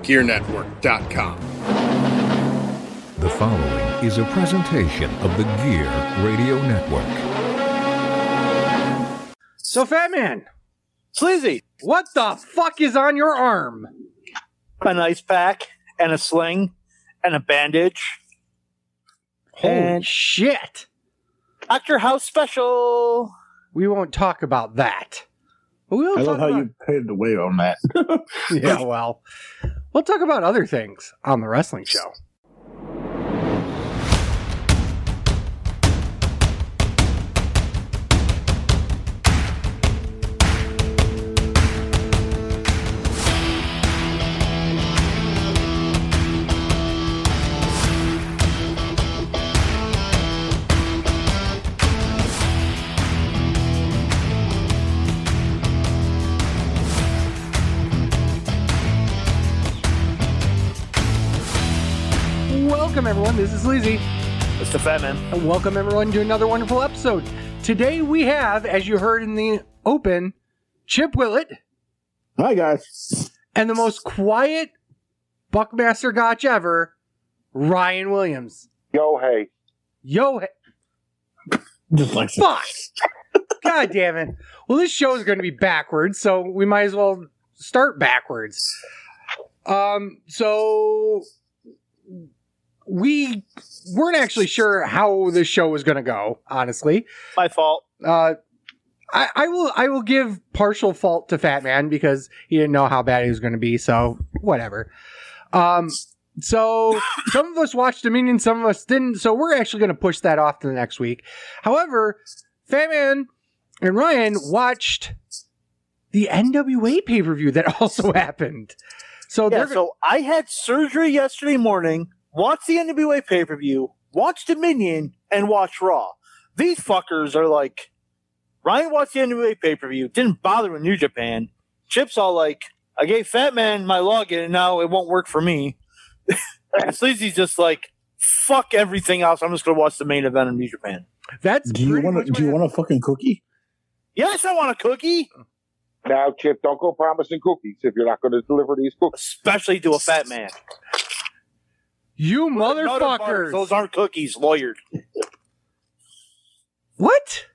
GearNetwork.com. The following is a presentation of the Gear Radio Network. So, Fatman, Sleazy, what the fuck is on your arm? an ice pack and a sling and a bandage. Holy And shit. Dr. House special. We won't talk about that. But we will I talk love how about... you paid the way on that. Yeah, well, we'll talk about other things on the wrestling show. Welcome, everyone. This is Sleazy. Mr. Fatman. And welcome, everyone, to another wonderful episode. Today we have, as you heard in the open, Chip Willett Hi, guys. and the most quiet Buckmaster Gotch ever, Ryan Williams. Yo, hey. Yo, Just like fuck! God damn it. Well, this show is going to be backwards, so we might as well start backwards. So we weren't actually sure how this show was going to go, honestly. My fault. I will give partial fault to Fatman because he didn't know how bad he was going to be, so whatever. So some of us watched Dominion, some of us didn't, so we're actually going to push that off to the next week. However, Fatman and Ryan watched the NWA pay-per-view that also happened. So So I had surgery yesterday morning, watched the NWA pay-per-view, watched Dominion, and watched Raw. These fuckers are like, Ryan watched the NWA pay-per-view, didn't bother with New Japan. Chip's all like, I gave Fatman my login and now it won't work for me. And Sleazy's just like, fuck everything else. I'm just going to watch the main event of New Japan. that's Do you want a fucking cookie? Yes, I want a cookie. Now, Chip, don't go promising cookies if you're not going to deliver these cookies. Especially to a fat man. You Nutter butters, motherfuckers! those aren't cookies, lawyered. What?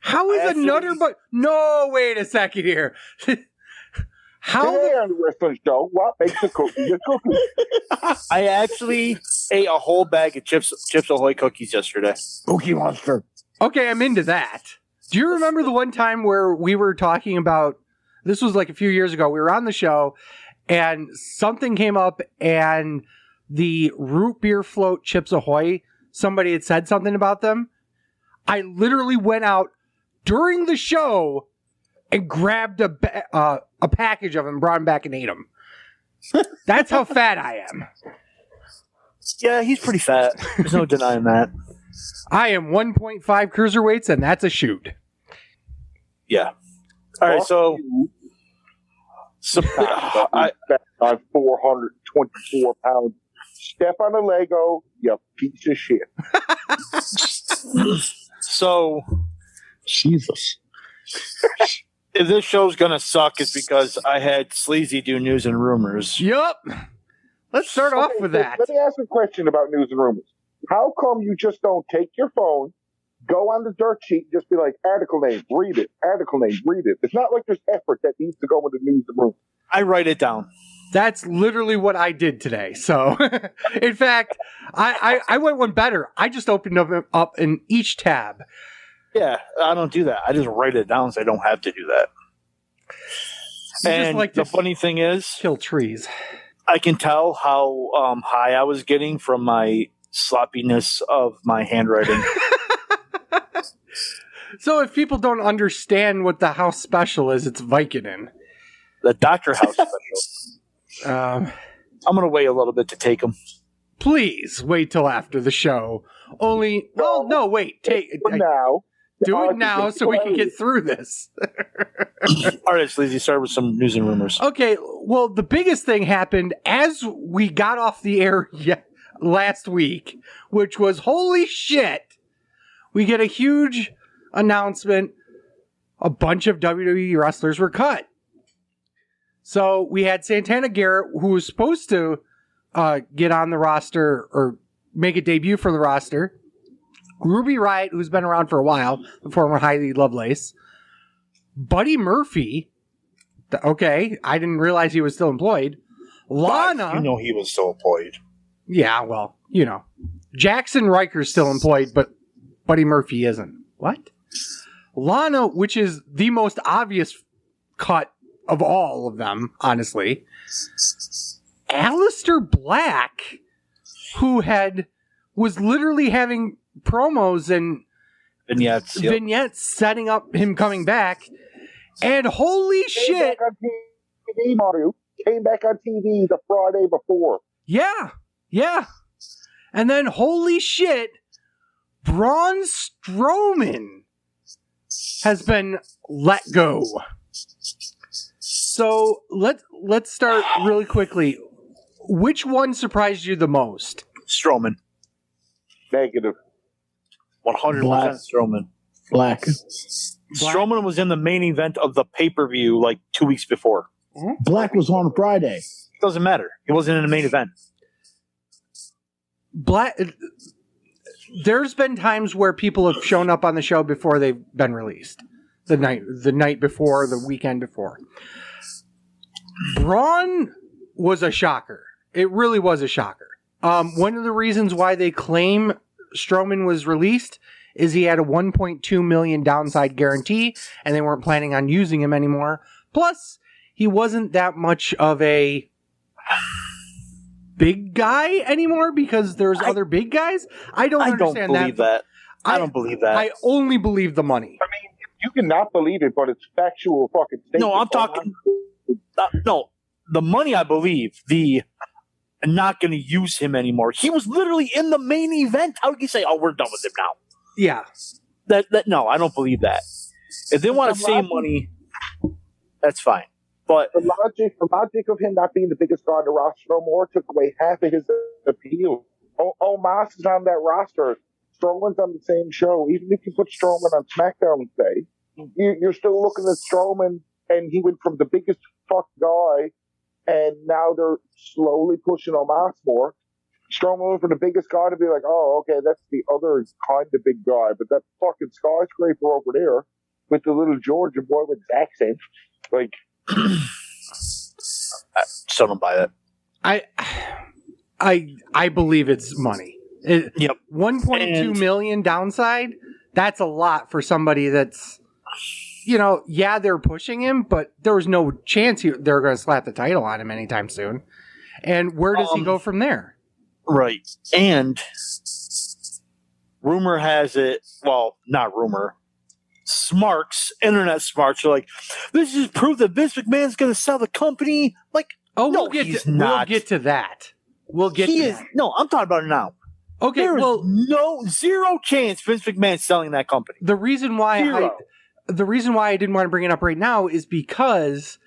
How is a Absolutely. nutter but no? Wait a second here. How? Today on the wrestling show, what makes a cookie a cookie? I actually ate a whole bag of Chips Ahoy cookies yesterday. Cookie Monster. Okay, I'm into that. Do you remember the one time where we were talking about, this was like a few years ago, we were on the show and something came up and the root beer float Chips Ahoy, somebody had said something about them. I literally went out during the show and grabbed a package of them, brought them back and ate them. That's how fat I am. Yeah, he's pretty fat. There's no denying that. I am 1.5 cruiserweights and that's a shoot. Yeah. All right, so I on 424 pounds. Step on a Lego, you piece of shit. so Jesus. if this show's gonna suck, it's because I had Sleazy do news and rumors. Yup. Let's start off Okay, with so that. Let me ask a question about news and rumors. How come you just don't take your phone, go on the dirt sheet, and just be like, article name, read it, article name, read it? It's not like there's effort that needs to go into news and rumors. I write it down. That's literally what I did today. So, in fact, I went one better. I just opened up in each tab. Yeah, I don't do that. I just write it down so I don't have to do that. You And just like the to funny thing is, kill trees. I can tell how high I was getting from my sloppiness of my handwriting. So if people don't understand what the house special is, it's Vicodin. The Dr. House special. I'm going to wait a little bit to take them. Please wait till after the show. Only, well, no, wait. Do it now. Do it now so we can get through this. All right, Sleazy, start with some news and rumors. Okay, well, the biggest thing happened as we got off the air last week, which was, holy shit, we get a huge announcement. A bunch of WWE wrestlers were cut. So we had Santana Garrett, who was supposed to get on the roster or make a debut for the roster. Ruby Riott, who's been around for a while, the former Heidi Lovelace. Buddy Murphy. Okay, I didn't realize he was still employed. Lana. You know he was still employed. Yeah, well, you know. Jackson Riker's still employed, but Buddy Murphy isn't. What? Lana, which is the most obvious cut of all of them, honestly. Aleister Black, who was literally having promos and vignettes setting up him coming back. And holy shit. Back on TV, Mario. Came back on TV the Friday before. Yeah. And then holy shit, Braun Strowman has been let go. So let's start really quickly. Which one surprised you the most? Strowman. Negative. 100% Strowman. Black. Strowman was in the main event of the pay-per-view like 2 weeks before. Black was on Friday. Doesn't matter. He wasn't in the main event. Black. There's been times where people have shown up on the show before they've been released. The night before, the weekend before. Braun was a shocker. It really was a shocker. One of the reasons why they claim Strowman was released is he had a $1.2 million downside guarantee, and they weren't planning on using him anymore. Plus, he wasn't that much of a big guy anymore because there's other big guys. I don't understand that. I don't believe that. I only believe the money. I mean, you cannot believe it, but it's factual fucking statement. No, I'm talking. No, the money I believe. I'm not going to use him anymore. He was literally in the main event. How can you say, "Oh, we're done with him now"? Yeah. No, I don't believe that. If they want to save money, that's fine. But the logic of him not being the biggest guy on the roster no more took away half of his appeal. Omos is on that roster. Strowman's on the same show. Even if you put Strowman on SmackDown today, you're still looking at Strowman, and he went from the biggest fuck guy, and now they're slowly pushing Omos more. Strowman went from the biggest guy to be like, oh, okay, that's the other kind of big guy, but that fucking skyscraper over there with the little Georgia boy with his accent, like. I still don't buy that. I believe it's money. Yep. 1.2 million downside. That's a lot for somebody that's, yeah, they're pushing him, but there was no chance they're going to slap the title on him anytime soon. And where does he go from there? Right. And rumor has it, well, not rumor. Internet smarts are like, this is proof that Vince McMahon's going to sell the company. Like, we'll get to that. No, I'm talking about it now. Okay, there is zero chance Vince McMahon's selling that company. The reason why I didn't want to bring it up right now is because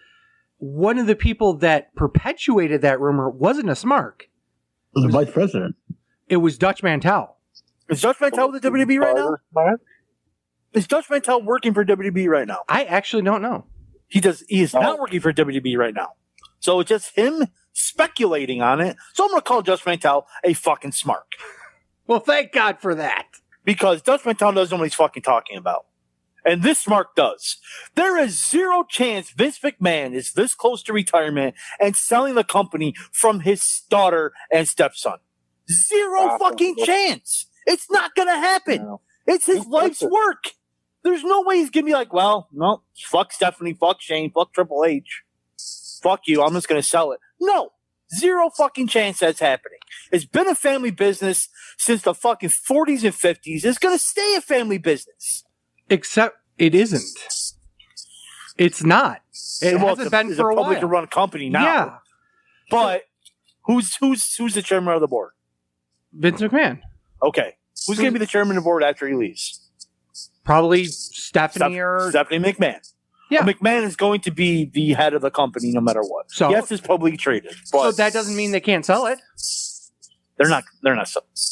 one of the people that perpetuated that rumor wasn't a Smart. It was the vice president. It was Dutch Mantel. Is Dutch Mantel with the WWE right now? Is Dutch Mantel working for WWE right now? I actually don't know. He is not working for WWE right now. So it's just him speculating on it. So I'm going to call Dutch Mantel a fucking Smart. Well, thank God for that. Because Dutch Mantel doesn't know what he's fucking talking about. And this Smart does. There is zero chance Vince McMahon is this close to retirement and selling the company from his daughter and stepson. Zero fucking chance. It's not going to happen. No. It's his life's work. There's no way he's going to be like, well, no, fuck Stephanie, fuck Shane, fuck Triple H. Fuck you, I'm just going to sell it. No. Zero fucking chance that's happening. It's been a family business since the fucking 40s and 50s. It's going to stay a family business. Except it isn't. It's not. It hasn't been for a while. It's a publicly run company now. Yeah. But who's the chairman of the board? Vince McMahon. Okay. Who's going to be the chairman of the board after he leaves? Probably Stephanie McMahon. Yeah. McMahon is going to be the head of the company no matter what. So, yes, it's publicly traded. But so that doesn't mean they can't sell it. They're not.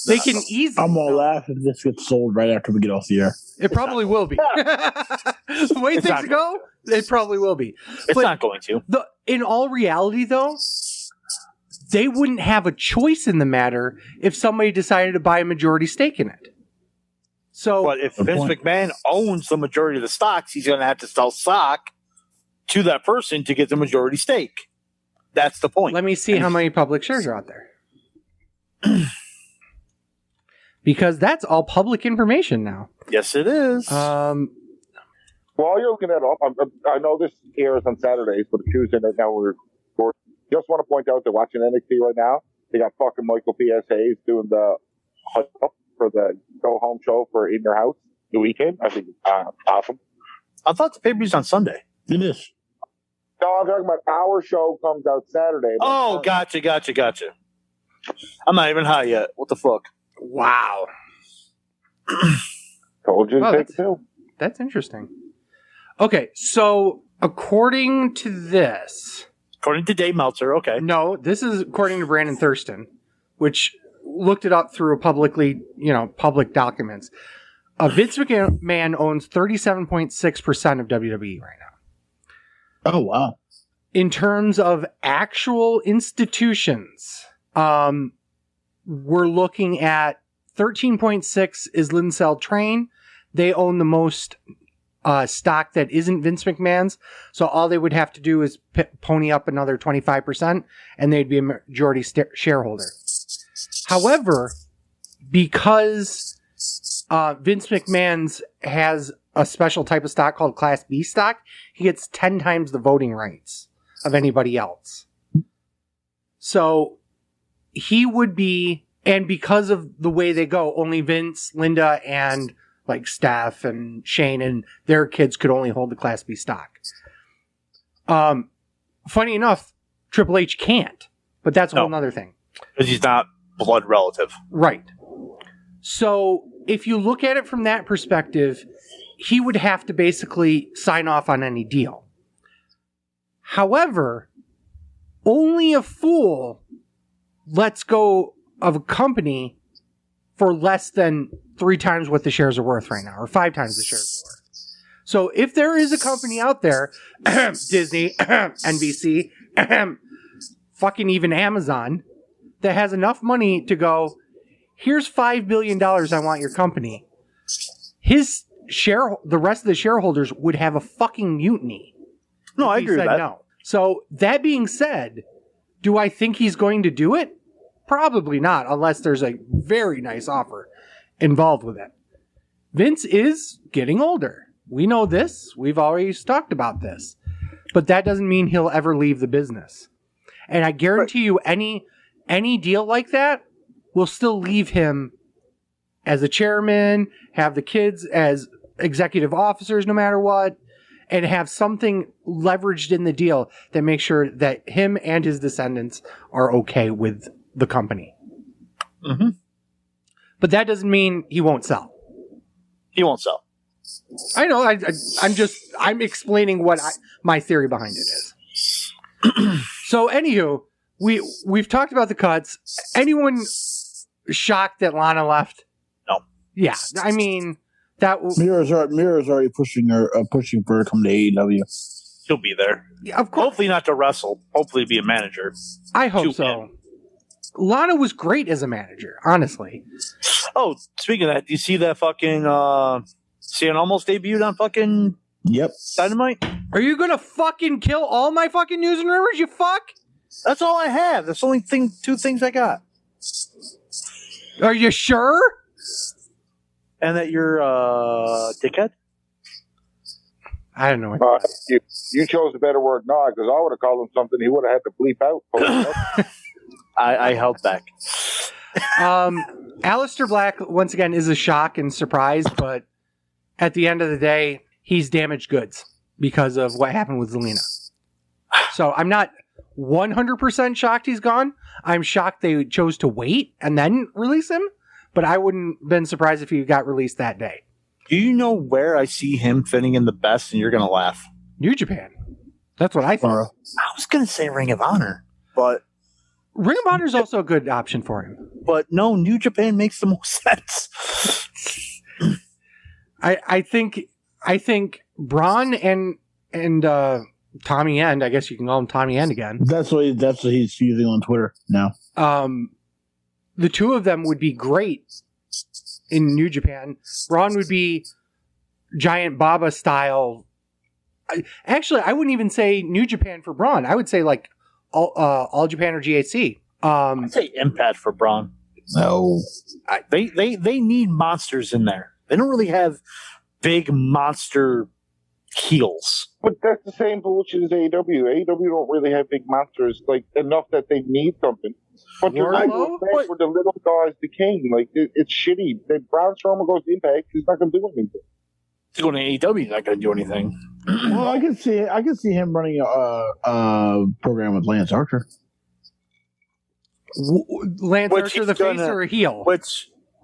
They can easily. I'm gonna laugh if this gets sold right after we get off the air. It probably will be. The way It's things not go, it probably will be. It's But not going to. in all reality, though, they wouldn't have a choice in the matter if somebody decided to buy a majority stake in it. So, But if Good Vince point. McMahon owns the majority of the stocks, he's going to have to sell stock to that person to get the majority stake. That's the point. let me see how many public shares are out there. Because that's all public information now. Yes, it is. While you're looking that up, I know this airs on Saturdays, but Tuesday night now we're recording. Just want to point out they're watching NXT right now. They got fucking Michael P.S. Hayes doing the hut up for the go home show for In Your House the weekend. I think it's awesome. I thought the pay-per-view's on Sunday. It is. No, I'm talking about our show comes out Saturday. Oh, gotcha. I'm not even high yet. What the fuck? wow. Told you to Oh, take a pill. That's interesting. Okay, so according to this, According to Dave Meltzer, okay. no, this is according to Brandon Thurston, which looked it up through public documents. Vince McMahon owns 37.6% of WWE right now. Oh wow. In terms of actual institutions, we're looking at 13.6 is Linsell Train. They own the most stock that isn't Vince McMahon's. So all they would have to do is pony up another 25% and they'd be a majority shareholder. However, because Vince McMahon's has a special type of stock called Class B stock, he gets 10 times the voting rights of anybody else. So he would be, and because of the way they go, only Vince, Linda, and like Steph and Shane and their kids could only hold the Class B stock. Funny enough, Triple H can't, but that's a whole nother thing. Because he's not blood relative. Right. So if you look at it from that perspective, he would have to basically sign off on any deal. However, only a fool lets go of a company for less than 3 times what the shares are worth right now, or 5 times the shares are worth. So if there is a company out there, Disney, NBC, fucking even Amazon, that has enough money to go, here's $5 billion, I want your company, the rest of the shareholders would have a fucking mutiny. No, I He agree with said that. no. So that being said, do I think he's going to do it? Probably not, unless there's a very nice offer involved with it. Vince is getting older. We know this. We've already talked about this. But that doesn't mean he'll ever leave the business. And I guarantee you any deal like that will still leave him as a chairman, have the kids as executive officers no matter what, and have something leveraged in the deal that makes sure that him and his descendants are okay with the company. Mm-hmm. But that doesn't mean he won't sell. He won't sell. I know. I'm explaining what my theory behind it is. So, anywho, we've talked about the cuts. Anyone shocked that Lana left? No. Yeah, I mean that. Mira's already pushing for her to come to AEW. He'll be there. Yeah, of course. Hopefully not to wrestle. Hopefully be a manager. I hope to so. win. Lana was great as a manager, honestly. Oh, speaking of that, do you see that fucking Cien almost debuted on fucking Yep. Dynamite? Are you gonna fucking kill all my fucking news and rumors, you fuck? That's all I have. That's the only two things I got. Are you sure? And that you're dickhead? I don't know. You chose a better word, no, because I would have called him something he would have had to bleep out. I held back. Aleister Black, once again, is a shock and surprise, but at the end of the day, he's damaged goods because of what happened with Zelina. So I'm not 100% shocked he's gone. I'm shocked they chose to wait and then release him, but I wouldn't been surprised if he got released that day. Do you know where I see him fitting in the best? And you're going to laugh. New Japan. That's what I thought. I was going to say Ring of Honor, but Ring of Honor is also a good option for him. But no, New Japan makes the most sense. I think Braun and Tommy End, I guess you can call him Tommy End again. That's what he's using on Twitter now. The two of them would be great in New Japan. Braun would be Giant Baba style. Actually, I wouldn't even say New Japan for Braun. I would say like All Japan or GHC. I'd say Impact for Braun. No, they need monsters in there. They don't really have big monster heels. But that's the same bullshit as AEW. AEW don't really have big monsters, like, enough that they need something. But you're right where the little guys became. Like, it's shitty. That Braun Strowman goes to Impact, he's not going to do anything. He's going to AEW, he's not going to do anything. Well, I can see him running a program with Lance Archer. Lance Archer, the face or a heel?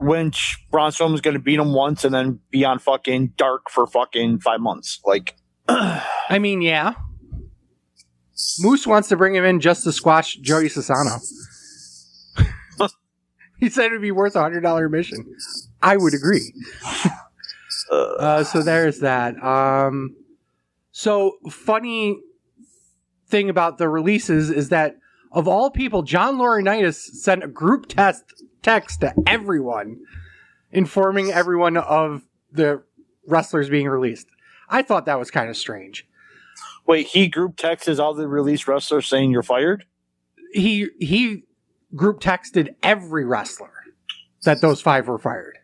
When Braun Strowman's going to beat him once and then be on fucking Dark for fucking 5 months. Like, I mean, yeah. Moose wants to bring him in just to squash Joey Sassano. He said it would be worth $100 admission. I would agree. So there's that. So funny thing about the releases is that of all people, John Laurinaitis sent a group text to everyone, informing everyone of the wrestlers being released. I thought that was kind of strange. Wait, he group texted all the released wrestlers saying you're fired? He group texted every wrestler that those 5 were fired.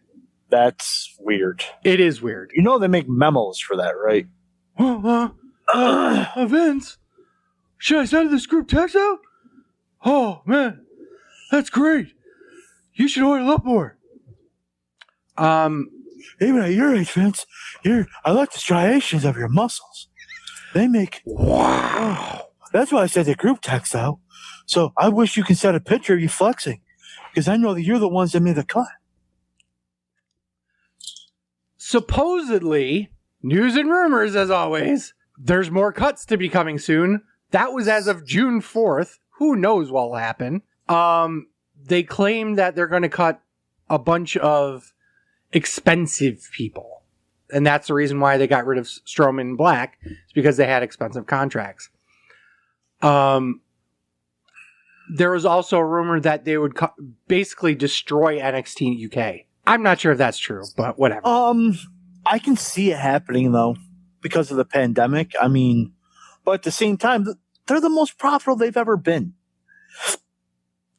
That's weird. It is weird. You know they make memos for that, right? Vince, should I send this group text out? Oh, man, that's great. You should order a lot more. Even at your age, Vince, I like the striations of your muscles. They make... Wow. That's why I said the group text out. So I wish you could send a picture of you flexing, because I know that you're the ones that made the cut. Supposedly, news and rumors as always, there's more cuts to be coming soon. That was as of June 4th. Who knows what will happen? They claim that they're going to cut a bunch of expensive people. And that's the reason why they got rid of Strowman and Black. It's because they had expensive contracts. There was also a rumor that they would basically destroy NXT UK. I'm not sure if that's true, but whatever. I can see it happening, though, because of the pandemic. I mean, but at the same time, they're the most profitable they've ever been.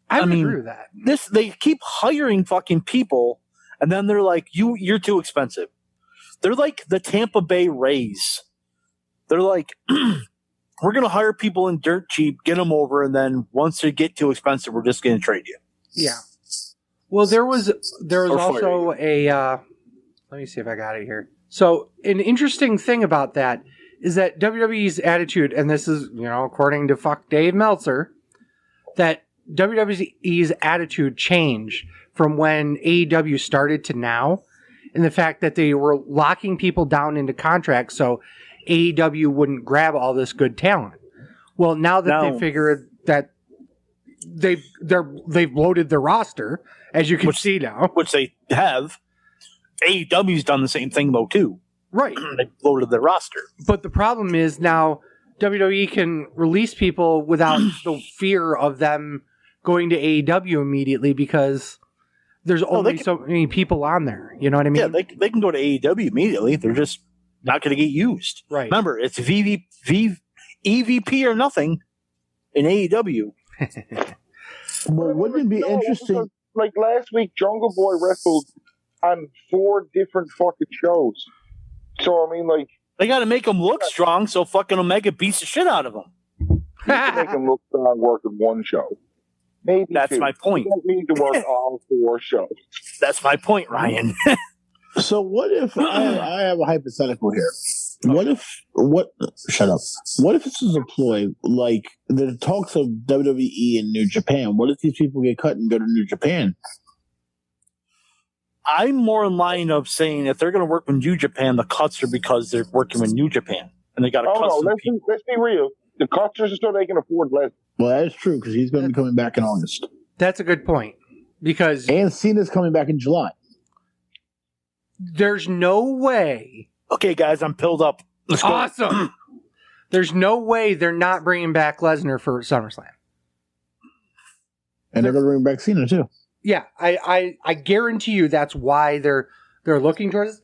I would agree with that. They keep hiring fucking people, and then they're like, you're too expensive. They're like the Tampa Bay Rays. They're like, we're going to hire people in dirt cheap, get them over, and then once they get too expensive, we're just going to trade you. Yeah. Well, there was also a, let me see if I got it here. So an interesting thing about that is that WWE's attitude, and this is, according to fuck Dave Meltzer, that WWE's attitude changed from when AEW started to now, and the fact that they were locking people down into contracts so AEW wouldn't grab all this good talent. Well, now that they figured that they've bloated their roster, as you can see now, which they have. AEW's done the same thing though too. Right, they bloated their roster. But the problem is now WWE can release people without the fear of them going to AEW immediately because there's only so many people on there. You know what I mean? Yeah, they can go to AEW immediately. They're just not going to get used. Right. Remember, it's EVP or nothing in AEW. Well, wouldn't it be interesting? Like last week, Jungle Boy wrestled on 4 different fucking shows. So, I mean, like... They got to make him look strong so fucking Omega beats the shit out of him. You can make him look strong working one show. Maybe That's 2. my point. You don't need to work all 4 shows. That's my point, Ryan. So what if I have a hypothetical here? Shut up. What if this is a ploy? Like the talks of WWE and New Japan. What if these people get cut and go to New Japan? I'm more in line of saying if they're going to work with New Japan, the cuts are because they're working with New Japan and they got to cut some people. Let's be real. The cuts are so they can afford less. Well, that is true because he's going to be coming back in August. That's a good point. Because And Cena's coming back in July. there's no way. Okay, guys, I'm pilled up. Let's go. Awesome. There's no way they're not bringing back Lesnar for SummerSlam. And they're going to bring back Cena, too. Yeah, I guarantee you that's why they're looking towards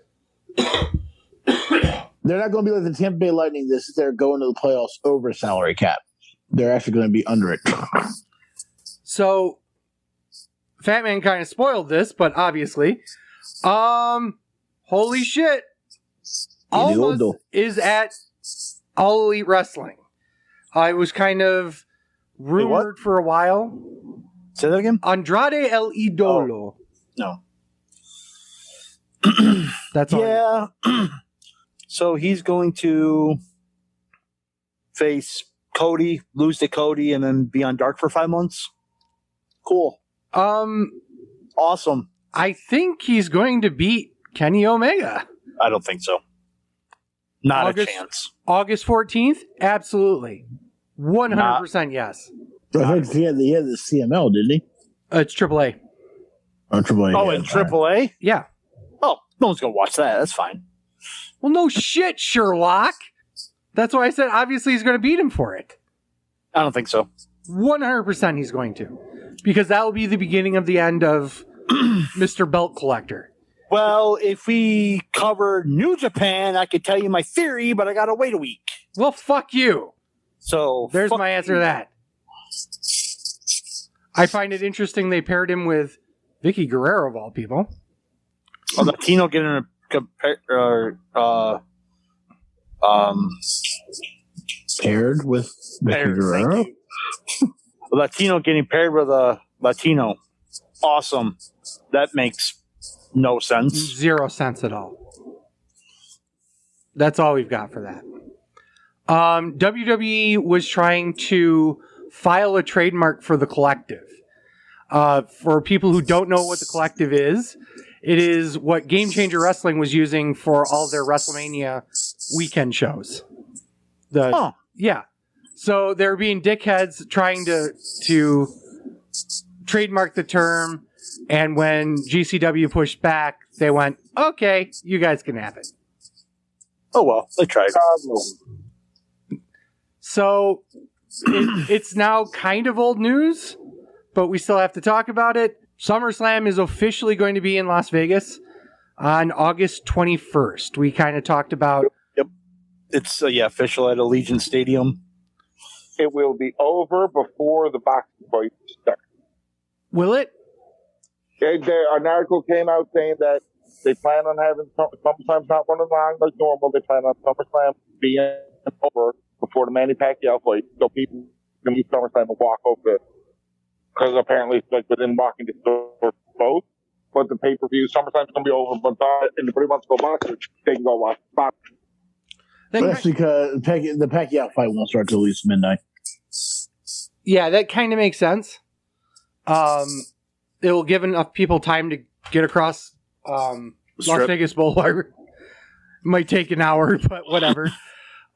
They're not going to be like the Tampa Bay Lightning. They're going to the playoffs over salary cap. They're actually going to be under it. So, Fatman kind of spoiled this, but obviously, holy shit, Almas is at All Elite Wrestling. I was kind of rumored for a while. Say that again? Andrade El Idolo. No. That's all. Yeah. So he's going to face Cody, lose to Cody, and then be on Dark for 5 months. Cool. Awesome. I think he's going to beat Kenny Omega. I don't think so. Not August- a chance. August 14th? Absolutely. 100% yes. I think he had the CML, didn't he? It's AAA. Oh, AAA. Oh, in AAA? Yeah. Oh, no one's going to watch that. That's fine. Well, no shit, Sherlock. That's why I said obviously he's going to beat him for it. I don't think so. 100% he's going to. Because that will be the beginning of the end of Mr. Belt Collector. Well, if we cover New Japan, I could tell you my theory, but I got to wait a week. Well, fuck you. So There's fuck my answer to you. that. I find it interesting they paired him with Vicky Guerrero, of all people. Oh, Latino getting a Paired with Vicky paired, Guerrero. thank you. A Latino getting paired with a Latino. Awesome. That makes no sense. 0 cents at all. That's all we've got for that. WWE was trying to file a trademark for the Collective. For people who don't know what the Collective is, it is what Game Changer Wrestling was using for all their WrestleMania weekend shows. Yeah. So they're being dickheads trying to trademark the term, and when GCW pushed back, they went, okay, you guys can have it. Oh, well, they tried. So it's now kind of old news, but we still have to talk about it. SummerSlam is officially going to be in Las Vegas on August 21st. We kind of talked about... Yep. It's official at Allegiant Stadium. It will be over before the boxing fight starts. Will it? An article came out saying that they plan on having SummerSlam's not running long like normal. They plan on SummerSlam being over before the Manny Pacquiao fight, so people can leave SummerSlam and walk over it. Because apparently it's like within walking distance for both. But the pay-per-view, SummerSlam's going to be over, but and if anybody wants to go boxing, they can go watch boxing. That's because the Pacquiao fight won't start till at least midnight. Yeah, that kind of makes sense. It will give enough people time to get across Las Vegas Boulevard. Might take an hour, but whatever.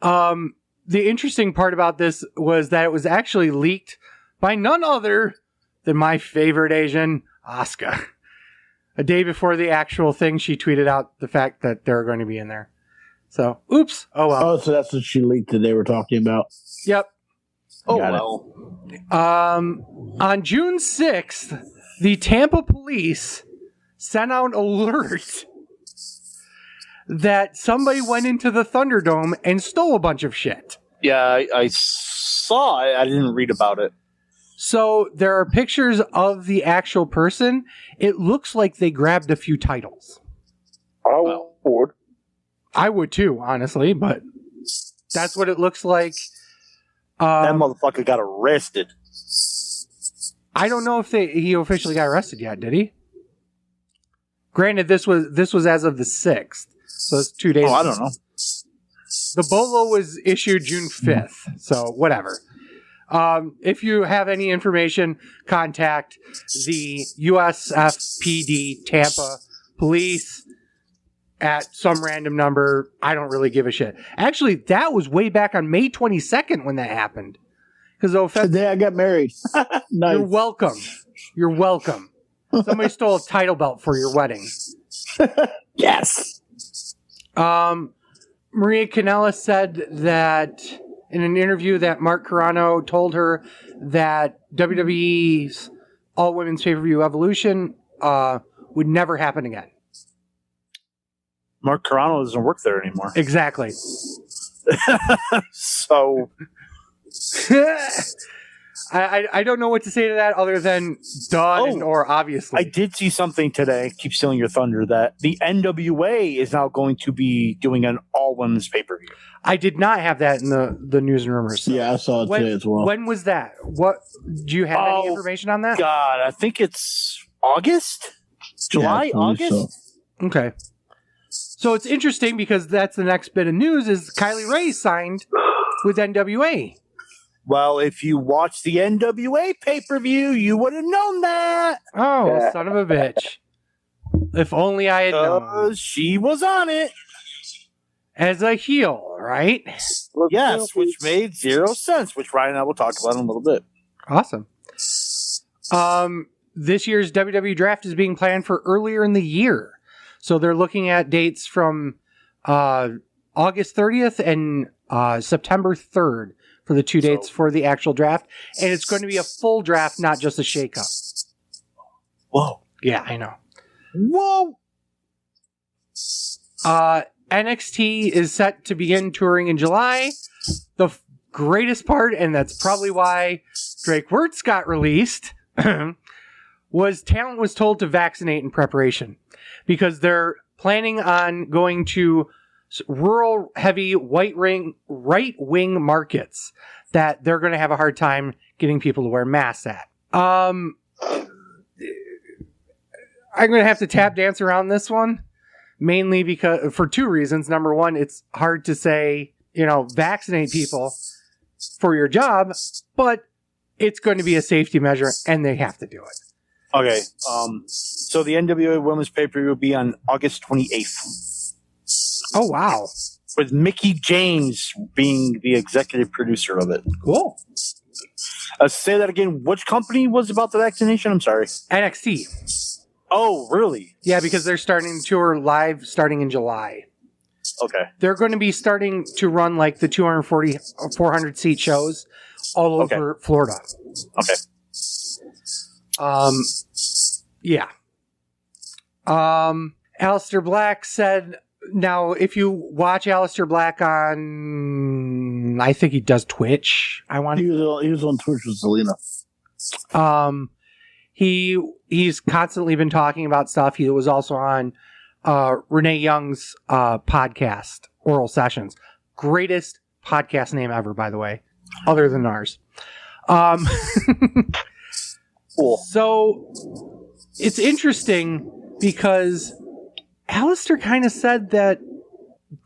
The interesting part about this was that it was actually leaked by none other than my favorite Asian, Asuka. A day before the actual thing, she tweeted out the fact that they're going to be in there. So, oops. Oh, well. Oh, so that's what she leaked that they were talking about. Yep. Oh, Got well. On June 6th, the Tampa police sent out alert that somebody went into the Thunderdome and stole a bunch of shit. Yeah, I saw it. I didn't read about it. So there are pictures of the actual person. It looks like they grabbed a few titles. I would too, honestly, but that's what it looks like. That motherfucker got arrested. I don't know if he officially got arrested yet, did he? Granted, this was as of the 6th, so it's 2 days. Oh, I don't know. The BOLO was issued June 5th, so whatever. If you have any information, contact the USFPD Tampa Police at some random number. I don't really give a shit. Actually, that was way back on May 22nd when that happened. Because Today I got married. Nice. You're welcome. You're welcome. Somebody stole a title belt for your wedding. Yes. Maria Kanellis said that in an interview that Mark Carrano told her that WWE's all-women's pay-per-view Evolution would never happen again. Mark Carrano doesn't work there anymore. Exactly. So... I don't know what to say to that other than done or obviously. I did see something today, keep stealing your thunder, that the NWA is now going to be doing an all-women's pay-per-view. I did not have that in the news and rumors. So. Yeah, I saw it today as well. When was that? What do you have any information on that? God, I think it's August? July? August? So. Okay. So it's interesting because that's the next bit of news is Kylie Ray signed with NWA. Well, if you watched the NWA pay-per-view, you would have known that. Oh, son of a bitch. If only I had known. She was on it. As a heel, right? Yes, which made zero sense, which Ryan and I will talk about in a little bit. Awesome. This year's WWE draft is being planned for earlier in the year. So they're looking at dates from August 30th and September 3rd. For the 2 dates for the actual draft. And it's going to be a full draft, not just a shakeup. Whoa. Yeah, I know. Whoa. NXT is set to begin touring in July. The greatest part, and that's probably why Drake Wirtz got released, was talent was told to vaccinate in preparation. Because they're planning on going to rural heavy right wing markets that they're going to have a hard time getting people to wear masks at. I'm going to have to tap dance around this one mainly because for two reasons. Number one, it's hard to say, vaccinate people for your job, but it's going to be a safety measure and they have to do it. Okay. So the NWA Women's Pay-Per-View will be on August 28th. Oh, wow. With Mickey James being the executive producer of it. Cool. Say that again. Which company was about the vaccination? I'm sorry. NXT. Oh, really? Yeah, because they're starting to tour live starting in July. Okay. They're going to be starting to run like the 240, 400 seat shows all over Florida. Okay. Yeah. Aleister Black said, now, if you watch Aleister Black on, I think he does Twitch. He was on Twitch with Zelina. He's constantly been talking about stuff. He was also on Renee Young's podcast, Oral Sessions. Greatest podcast name ever, by the way, other than ours. Cool. So it's interesting because Aleister kind of said that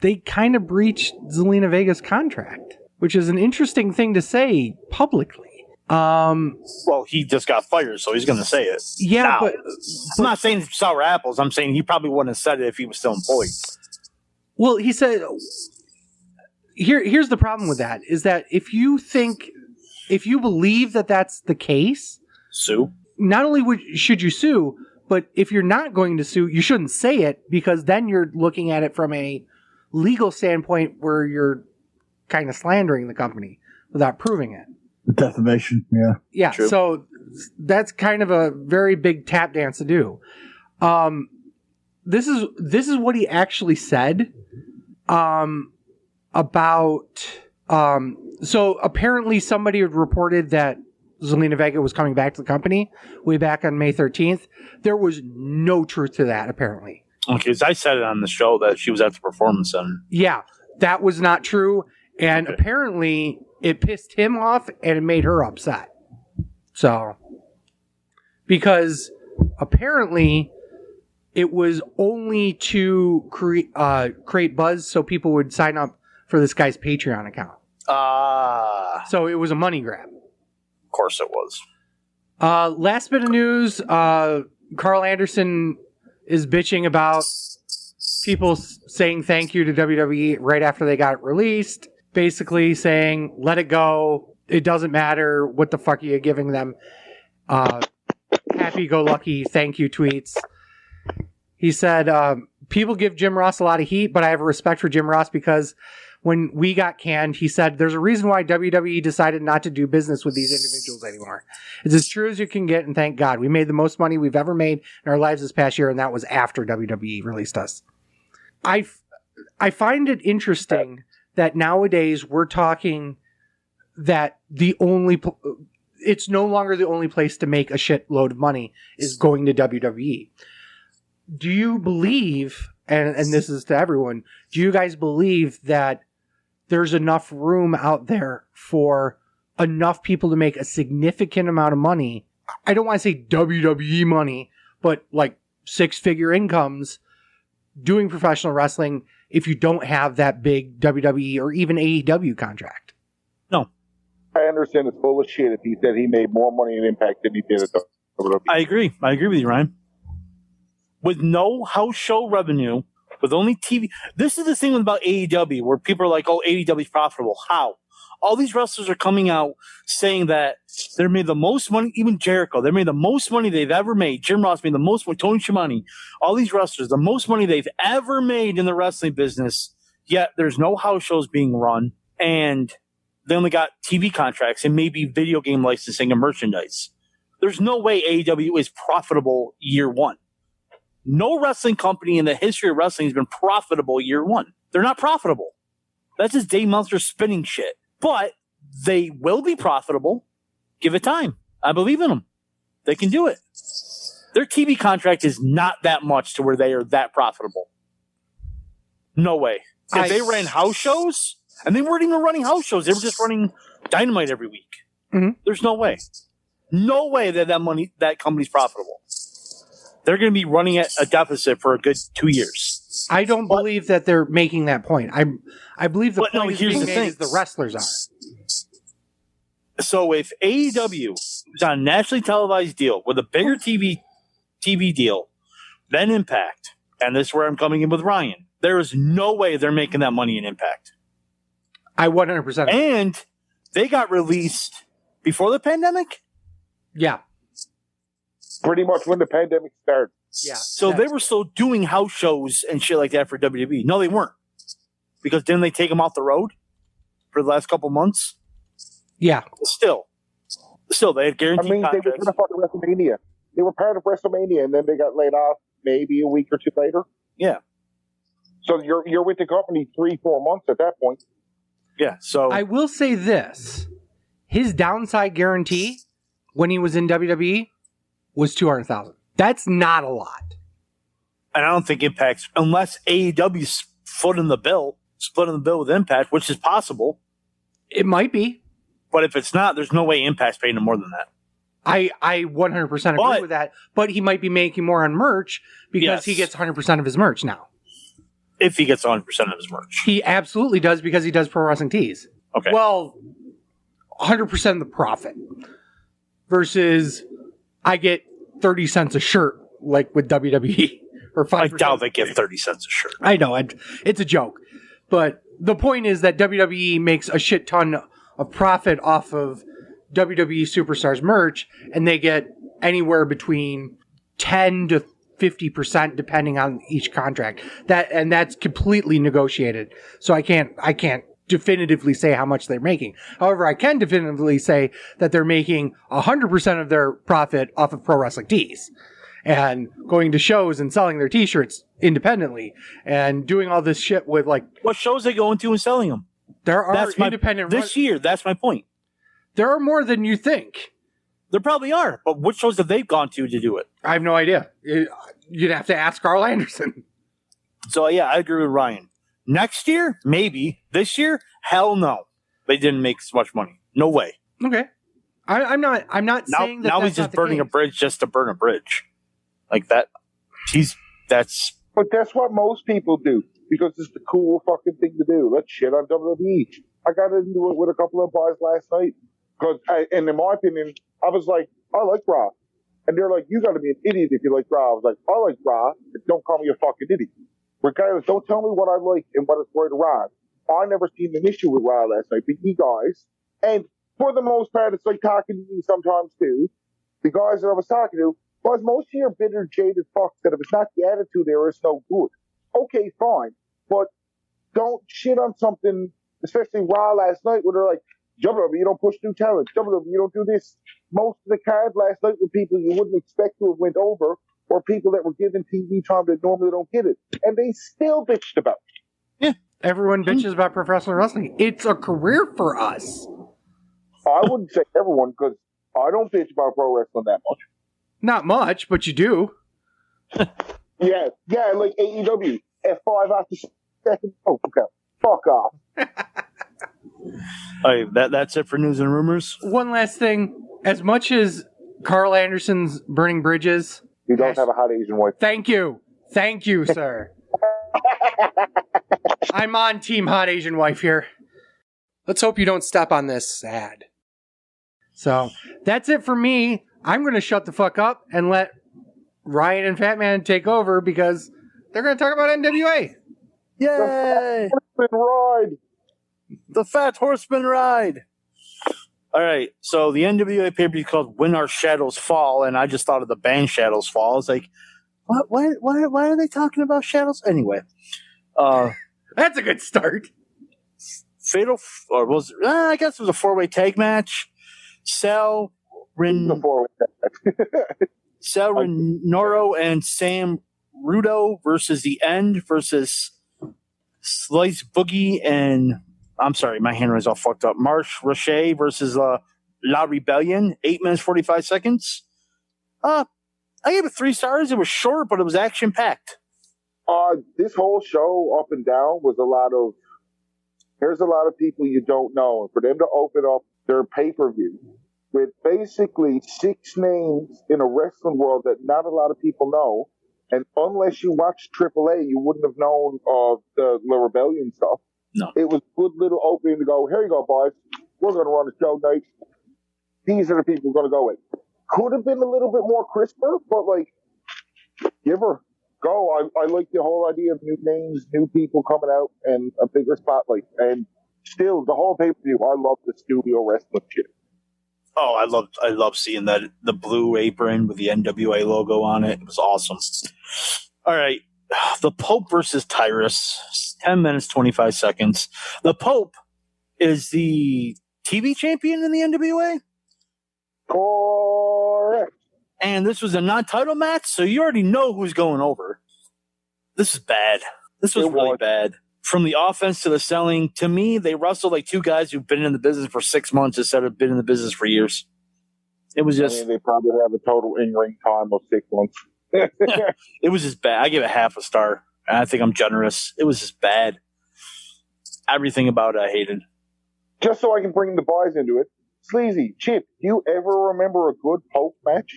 they kind of breached Zelina Vega's contract, which is an interesting thing to say publicly. Well, he just got fired, so he's going to say it. Yeah, now, but I'm not saying sour apples. I'm saying he probably wouldn't have said it if he was still employed. Well, he said, here's the problem with that, is that if you believe that that's the case, sue. Not only should you sue, but if you're not going to sue, you shouldn't say it, because then you're looking at it from a legal standpoint where you're kind of slandering the company without proving it. Defamation, yeah. Yeah, True. So that's kind of a very big tap dance to do. This is what he actually said about... so apparently somebody had reported that Zelina Vega was coming back to the company way back on May 13th. There was no truth to that, apparently. Okay, because I said it on the show that she was at the Performance Center. Yeah, that was not true. And apparently it pissed him off and it made her upset. So, because apparently it was only to create buzz so people would sign up for this guy's Patreon account. So it was a money grab. Of course it was. Last bit of news, Carl Anderson is bitching about people saying thank you to WWE right after they got released. Basically saying, let it go. it doesn't matter what the fuck you're giving them. Happy-go-lucky thank you tweets. He said, people give Jim Ross a lot of heat, but I have a respect for Jim Ross because when we got canned, he said, there's a reason why WWE decided not to do business with these individuals anymore. It's as true as you can get, and thank God. We made the most money we've ever made in our lives this past year, and that was after WWE released us. I find it interesting that nowadays we're talking that it's no longer the only place to make a shitload of money is going to WWE. Do you believe, and this is to everyone, do you guys believe that there's enough room out there for enough people to make a significant amount of money? I don't want to say WWE money, but like 6-figure incomes doing professional wrestling if you don't have that big WWE or even AEW contract. No. I understand it's full of shit if he said he made more money in Impact than he did at WWE. I agree. I agree with you, Ryan. With no house show revenue, with only TV. This is the thing about AEW where people are like, oh, AEW is profitable. How? All these wrestlers are coming out saying that they made the most money, even Jericho, they made the most money they've ever made. Jim Ross made the most money, Tony Schiavone, all these wrestlers, the most money they've ever made in the wrestling business, yet there's no house shows being run, and they only got TV contracts and maybe video game licensing and merchandise. There's no way AEW is profitable year one. No wrestling company in the history of wrestling has been profitable year one. They're not profitable. That's just Dave Meltzer spinning shit. But they will be profitable. Give it time. I believe in them. They can do it. Their TV contract is not that much to where they are that profitable. No way. If they ran house shows, and they weren't even running house shows, they were just running Dynamite every week. Mm-hmm. There's no way. No way that company's profitable. They're going to be running at a deficit for a good 2 years. I don't believe that they're making that point. I believe the point is being made is the wrestlers are. So if AEW was on a nationally televised deal with a bigger TV deal than Impact, and this is where I'm coming in with Ryan, there is no way they're making that money in Impact. I 100%. And they got released before the pandemic? Yeah. Pretty much when the pandemic started. Yeah. So they were still doing house shows and shit like that for WWE. No, they weren't. Because didn't they take them off the road for the last couple months? Yeah. Still, they had guaranteed contracts. They were part of WrestleMania. They were part of WrestleMania, and then they got laid off maybe a week or two later. Yeah. So you're with the company 3-4 months at that point. Yeah. So I will say this: his downside guarantee when he was in WWE was $200,000. That's not a lot. And I don't think Impact's, unless AEW's splitting the bill with Impact, which is possible. It might be. But if it's not, there's no way Impact's paying him more than that. I 100% agree with that. But he might be making more on merch because he gets 100% of his merch now. If he gets 100% of his merch. He absolutely does because he does Pro Wrestling Tees. Okay. Well, 100% of the profit versus I get 30 cents a shirt like with WWE or 5%. I doubt they get 30 cents a shirt. I know. It's a joke. But the point is that WWE makes a shit ton of profit off of WWE Superstars merch, and they get anywhere between 10 to 50% depending on each contract. That's completely negotiated. So I can't definitively say how much they're making. However, I can definitively say that they're making 100% of their profit off of Pro Wrestling Tees and going to shows and selling their t-shirts independently and doing all this shit with like what shows they going to and selling them. There are independent this year. That's my point. There are more than you think. There probably are, but which shows have they gone to do it? I have no idea. You'd have to ask Carl Anderson. So yeah, I agree with Ryan. Next year, maybe. This year, hell no. They didn't make as much money. No way. Okay. I'm not saying that. Now that's he's just burning a bridge just to burn a bridge. Like that. But that's what most people do because it's the cool fucking thing to do. Let's shit on WWE. I got into it with a couple of boys last night because, and in my opinion, I was like, I like Raw. And they're like, you got to be an idiot if you like Raw. I was like, I like Raw. Don't call me a fucking idiot. Regardless, don't tell me what I like and what is right or wrong. I never seen an issue with Raw last night, but you guys, and for the most part, it's like talking to you sometimes too. The guys that I was talking to, was most of your bitter, jaded fucks that if it's not the attitude there, it's no good. Okay, fine. But don't shit on something, especially Raw last night, where they're like, WWE, you don't push new talent. WWE, you don't do this. Most of the card last night were people you wouldn't expect to have went over, or people that were given TV time that normally don't get it. And they still bitched about it. Yeah. Everyone bitches about professional wrestling. It's a career for us. I wouldn't say everyone, because I don't bitch about pro wrestling that much. Not much, but you do. Yeah, like AEW. F5 after second. Oh, okay. Fuck off. That's it for news and rumors. One last thing. As much as Carl Anderson's burning bridges... You don't have a hot Asian wife. Thank you. Thank you, sir. I'm on Team Hot Asian Wife here. Let's hope you don't step on this ad. So, that's it for me. I'm going to shut the fuck up and let Ryan and Fatman take over because they're going to talk about NWA. Yay! The Fat Horseman Ride. All right, so the NWA pay-per-view called When Our Shadows Fall, and I just thought of the band Shadows Fall. I was like, what? Why are they talking about shadows? Anyway. That's a good start. I guess it was a four-way tag match. Sal Rinauro and Sam Rudo versus The End versus Slice Boogie and... I'm sorry, my handwriting's all fucked up. Marsh Roche versus La Rebellion, 8 minutes, 45 seconds. I gave it 3 stars. It was short, but it was action-packed. This whole show, up and down, was there's a lot of people you don't know. And for them to open up their pay-per-view with basically 6 names in a wrestling world that not a lot of people know, and unless you watch AAA, you wouldn't have known of the La Rebellion stuff. No. It was a good little opening to go, here you go, boys. We're going to run a show night. These are the people we're going to go with. Could have been a little bit more crisper, but, like, give her. Go. I like the whole idea of new names, new people coming out, and a bigger spotlight. And still, the whole pay-per-view, I love the studio wrestling shit. Oh, I love seeing that, the blue apron with the NWA logo on it. It was awesome. All right. The Pope versus Tyrus, 10 minutes, 25 seconds. The Pope is the TV champion in the NWA. Correct. And this was a non-title match, so you already know who's going over. This is bad. This was really bad. From the offense to the selling, to me, they wrestled like 2 guys who've been in the business for 6 months instead of been in the business for years. It was just... they probably have a total in-ring time of 6 months. It was just bad. I give it half a star. And I think I'm generous. It was just bad. Everything about it I hated. Just so I can bring the boys into it. Sleazy, Chip, do you ever remember a good Pope match?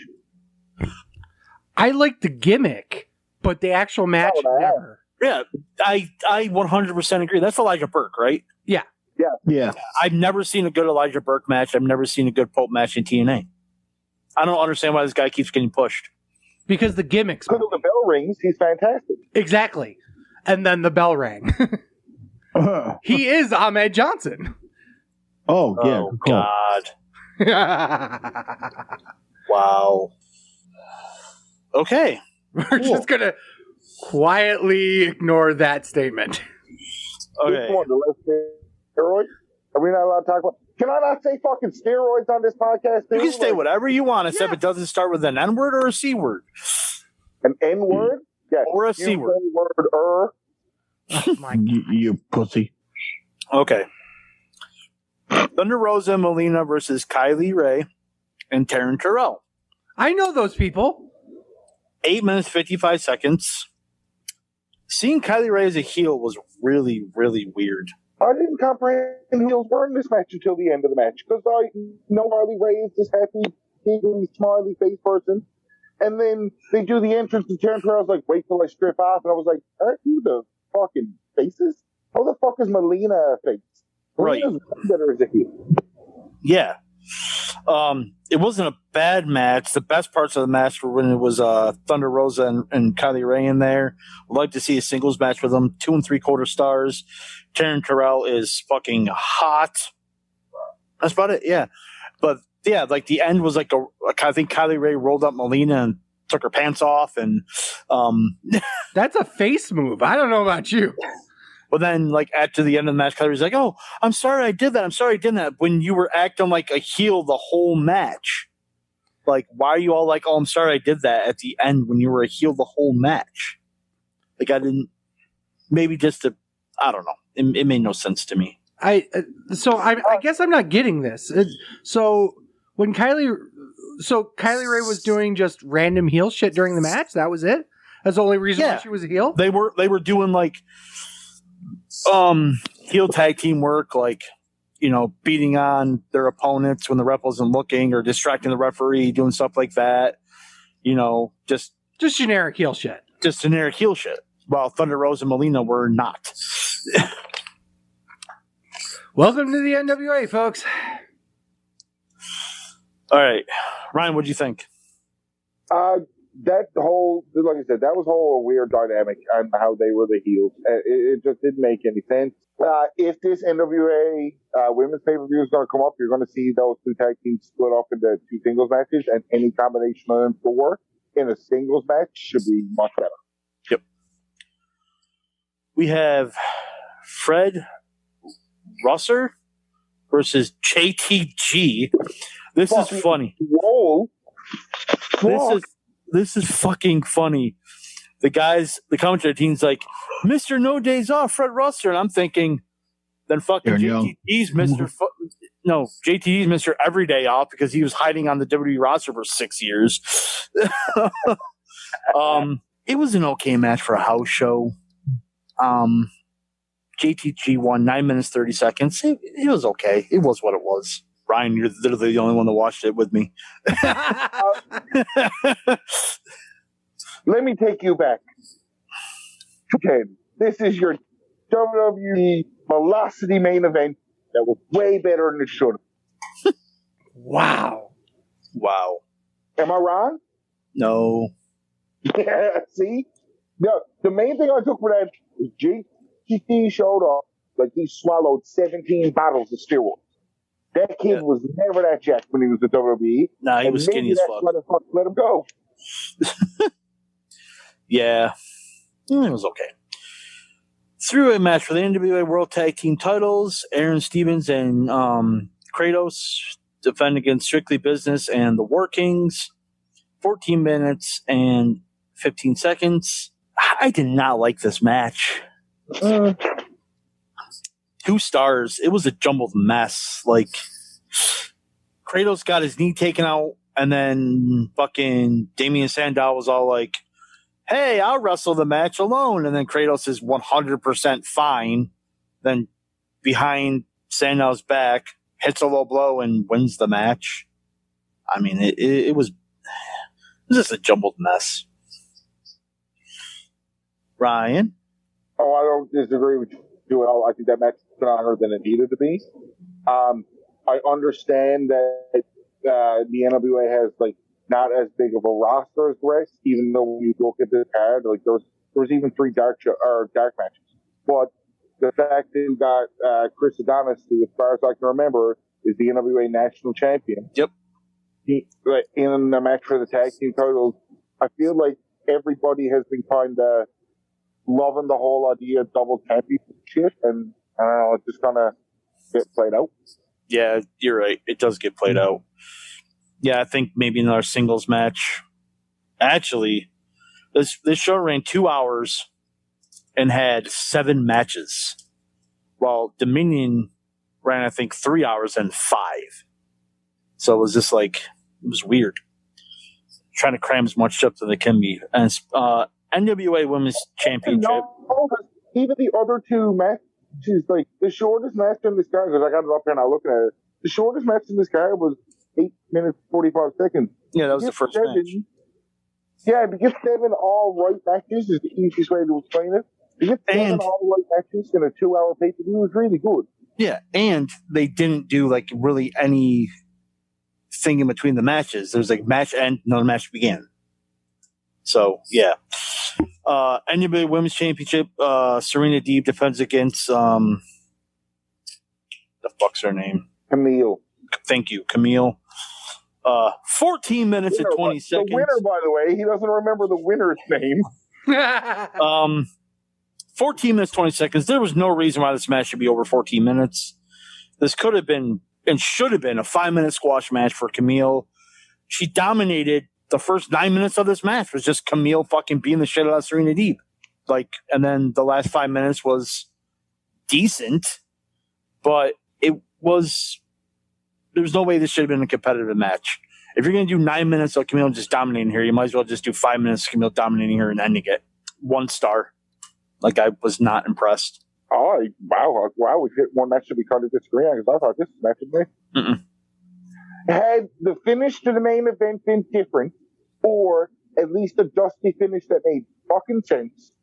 I like the gimmick, but the actual match, never. Yeah, I 100% agree. That's Elijah Burke, right? Yeah. I've never seen a good Elijah Burke match. I've never seen a good Pope match in TNA. I don't understand why this guy keeps getting pushed. Because the gimmicks. Because the bell rings, he's fantastic. Exactly. And then the bell rang. He is Ahmed Johnson. Oh, yeah. Oh, Cool. God. Wow. Okay. We're just going to quietly ignore that statement. Which one, the left steroids? Are we not allowed to talk about... Can I not say fucking steroids on this podcast, too? You can say whatever you want, except it doesn't start with an N-word or a C-word. An N-word? Yeah. Or a C-word. N-word, Oh, my God. You pussy. Okay. Thunder Rosa Molina versus Kylie Ray and Taryn Terrell. I know those people. 8 minutes, 55 seconds. Seeing Kylie Ray as a heel was really, really weird. I didn't comprehend heels were in this match until the end of the match, because I know Harley Ray is this happy, giggly, smiley face person, and then they do the entrance to Taryn Terrell's like, wait till I strip off, and I was like, aren't you the fucking faces? How the fuck is Melina a face? Right. Melina's better as a heel. Yeah. It wasn't a bad match. The best parts of the match were when it was Thunder Rosa and Kylie Ray in there. I'd like to see a singles match with them. 2 3/4 stars. Taryn Terrell is fucking hot. That's about it. Yeah, but yeah, like the end was like I think Kylie Ray rolled up Melina and took her pants off, and That's a face move. I don't know about you. but then like after the end of the match, Kylie Ray's like, "Oh, I'm sorry I did that. I'm sorry I did that." When you were acting like a heel the whole match, like why are you all like, "Oh, I'm sorry I did that" at the end when you were a heel the whole match? Like I didn't. Maybe just to, I don't know. It made no sense to me. I guess I'm not getting this. So Kylie Ray was doing just random heel shit during the match. That was it. That's the only reason why she was a heel. They were doing like heel tag team work, like beating on their opponents when the ref wasn't looking, or distracting the referee, doing stuff like that. Just generic heel shit. Just generic heel shit. While Thunder Rose and Melina were not. Welcome to the NWA, folks. All right, Ryan, what'd you think? That whole, like I said, that was whole weird dynamic on how they were the heels. It just didn't make any sense. If this NWA women's pay-per-view is going to come up, you're going to see those two tag teams split up into two singles matches, and any combination of them four in a singles match should be much better. Yep. We have Fred Rosser versus JTG. This is funny. Whoa. This is fucking funny. The commentary team's like, Mr. No Days Off, Fred Rosser. And I'm thinking, then fucking JTG's Mr. JTG's Mr. Every Day Off, because he was hiding on the WWE roster for 6 years. It was an okay match for a house show. JTG won 9 minutes 30 seconds. It was okay. It was what it was. Ryan, you're literally the only one that watched it with me. Let me take you back. Okay, this is your WWE Velocity main event that was way better than it should have. Wow. Am I wrong? No. Yeah, see? No, the main thing I took for that is JTG showed up like he swallowed 17 bottles of steroids. That kid was never that jacked when he was at WWE. Nah, he was skinny as fuck. Let him go. Yeah. It was okay. Three-way match for the NWA World Tag Team titles. Aaron Stevens and Kratos defend against Strictly Business and the Workings. 14 minutes and 15 seconds. I did not like this match. 2 stars. It was a jumbled mess. Like, Kratos got his knee taken out, and then fucking Damian Sandow was all like, hey, I'll wrestle the match alone. And then Kratos is 100% fine. Then behind Sandow's back, hits a low blow and wins the match. I mean, it was just a jumbled mess. Ryan? Oh, I don't disagree with you at all. I think that match is stronger than it needed to be. I understand that the NWA has like not as big of a roster as the rest, even though when you look at this card, like there was even 3 dark matches. But the fact that you got Chris Adonis, who, as far as I can remember, is the NWA national champion. Yep. In the match for the tag team titles, I feel like everybody has been kind of loving the whole idea of double championship shit, and I don't know, it's just gonna get played out. Yeah, you're right. It does get played out. Yeah, I think maybe another singles match. Actually, this show ran 2 hours and had 7 matches, while Dominion ran, I think, 3 hours and 5. So it was just like, it was weird. Trying to cram as much stuff as they can be. And NWA Women's Championship. Even the other 2 matches, like the shortest match in this card, because I got it up here and I looking at it, the shortest match in this card was 8 minutes 45 seconds. Yeah, that was the first match. Yeah, to get 7 all right matches is the easiest way to explain it. To get 7 all right matches in a 2-hour pay-per-view was really good. Yeah, and they didn't do like really any thing in between the matches. There's like match end, another match began. So yeah. NWA Women's Championship, Serena Deeb defends against the fuck's her name? Camille. Thank you, Camille. 14 minutes and 20 seconds. The winner, by the way, he doesn't remember the winner's name. 14 minutes, 20 seconds. There was no reason why this match should be over 14 minutes. This could have been and should have been a 5-minute squash match for Camille. She dominated the first 9 minutes of this match. Was just Camille fucking beating the shit out of Serena Deeb. And then the last 5 minutes was decent, but there was no way this should have been a competitive match. If you're going to do 9 minutes of Camille just dominating her, you might as well just do 5 minutes of Camille dominating her and ending it. 1 star. I was not impressed. Oh, wow. We hit one match that we kind of disagree on because I thought this match was nice. Had the finish to the main event been different, or at least a dusty finish that made fucking sense,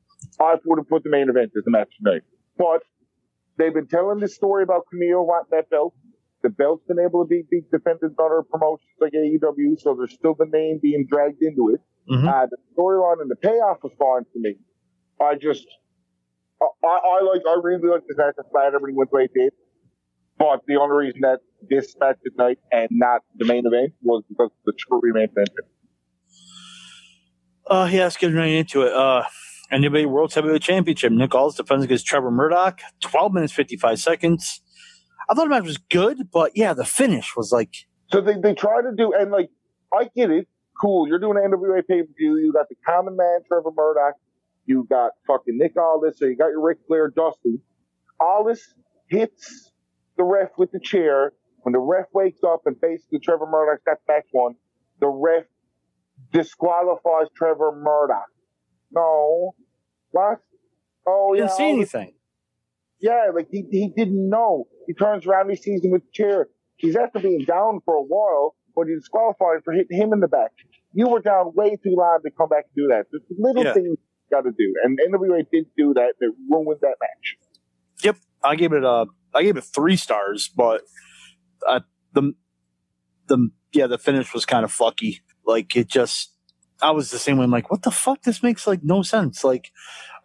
I would have put the main event as the match tonight. But they've been telling this story about Camille wanting that belt. The belt's been able to be defended by other promotions like AEW, so there's still the name being dragged into it. The storyline and the payoff was fine for me. I really like this match. I'm glad everything went the way it did. But the only reason that this match tonight and not the main event was because of the true main event. Let's get right into it. NWA World Heavyweight Championship. Nick Aldis defends against Trevor Murdoch. 12 minutes, 55 seconds. I thought the match was good, but yeah, the finish was So they try to do, and I get it. Cool. You're doing an NWA pay-per-view. You got the common man, Trevor Murdoch. You got fucking Nick Aldis. So you got your Ric Flair, Dusty. Aldis hits the ref with the chair. When the ref wakes up and basically Trevor Murdoch's got the match won, the ref disqualifies Trevor Murdoch. No. What? Oh, yeah. Didn't see anything. Yeah, he didn't know. He turns around, he sees him with the chair. He's after being down for a while, but he disqualified for hitting him in the back. You were down way too long to come back and do that. There's little things you got to do, and NWA did do that. That ruined that match. Yep, I gave it 3 stars, but the finish was kind of fucky. I was the same way. I'm like, what the fuck? This makes no sense.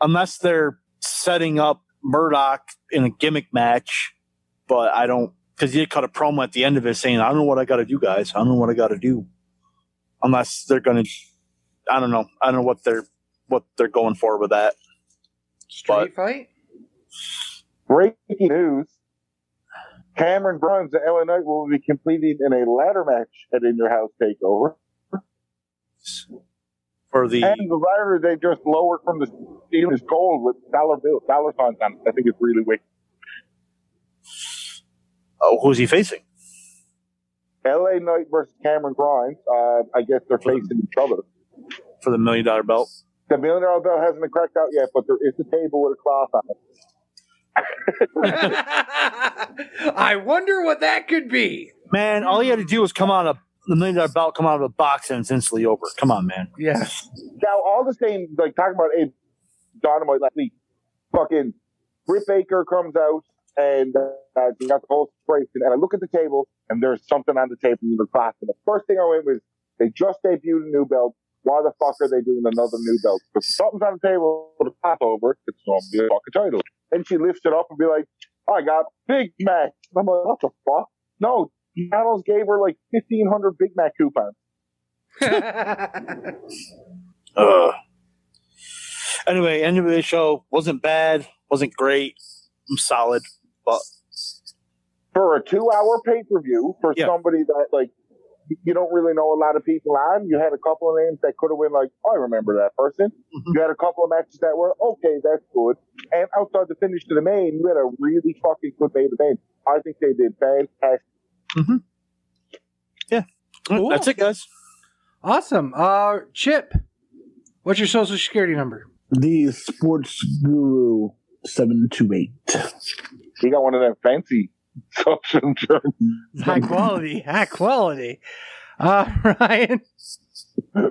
Unless they're setting up Murdoch in a gimmick match, but I don't, because he cut a promo at the end of it saying, I don't know what I got to do, guys. I don't know what I got to do. Unless they're going to, I don't know. I don't know what they're going for with that. Street fight? Breaking news. Cameron Grimes and LA Knight will be competing in a ladder match at In Your House TakeOver. For the and the ladder they just lowered from the steel is gold with dollar signs on it. I think it's really wicked. Oh, who's he facing? LA Knight versus Cameron Grimes. I guess they're facing each other for the $1 million belt. The $1 million belt hasn't been cracked out yet, but there is a table with a cloth on it. I wonder what that could be. Man, all he had to do was come out of the $1 million belt, come out of a box, and it's instantly over. Come on, man. Yeah. Now, all the same, talking about Abe Dynamite last week, fucking Britt Baker comes out and you got the whole situation, and I look at the table and there's something on the table in the class. And the first thing I went was, they just debuted a new belt. Why the fuck are they doing another new belt? Because something's on the table with a clap over, it's going to be a fucking title. And she lifts it up and be like, I got Big Mac. And I'm like, what the fuck? No, McDonald's gave her 1,500 Big Mac coupons. Anyway, end of the show wasn't bad, wasn't great, solid, but for a 2-hour pay-per-view, for somebody that you don't really know a lot of people on, you had a couple of names that could have been I remember that person. Mm-hmm. You had a couple of matches that were okay, that's good. And outside the finish to the main, you had a really fucking good main event. I think they did fantastic. Mm-hmm. Yeah. Cool. That's it, guys. Awesome. Chip, what's your social security number? The Sports Guru 728. He got one of them fancy social insurance. High quality. Ryan.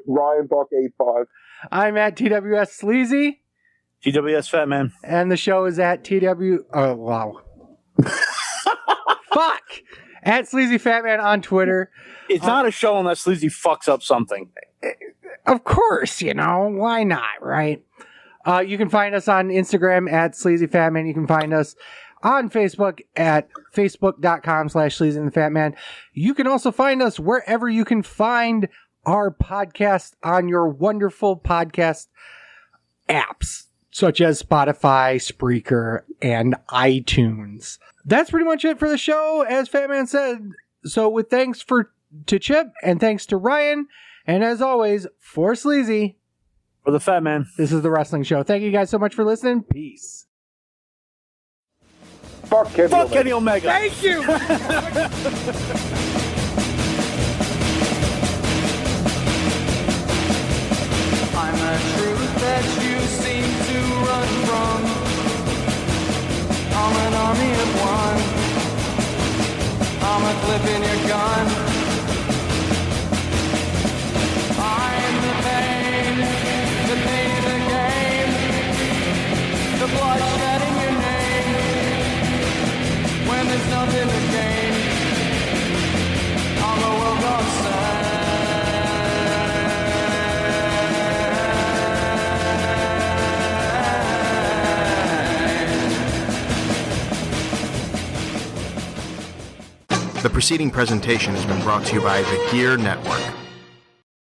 Ryan Buck 85. I'm at TWS Sleazy. TWS Fatman. And the show is at Oh, wow. Fuck! At Sleazy Fatman on Twitter. It's not a show unless Sleazy fucks up something. Of course, why not, right? You can find us on Instagram at Sleazy Fatman. You can find us on Facebook at facebook.com/Sleazy and the Fatman. You can also find us wherever you can find our podcast on your wonderful podcast apps, such as Spotify, Spreaker, and iTunes. That's pretty much it for the show, as Fatman said. So with thanks to Chip and thanks to Ryan, and as always, for Sleazy, For the Fat Man. this is The Wrestling Show. Thank you guys so much for listening. Peace. Fuck Kenny Fuck Omega. Kenny Omega. Thank you! I'm a truth that you seem to run from. I'm an army of one. I'm a clip in your gun. I'm the pain of the game. The bloodshed in your name. When there's nothing to gain, I'm the world gone sad. The preceding presentation has been brought to you by the Gear Network.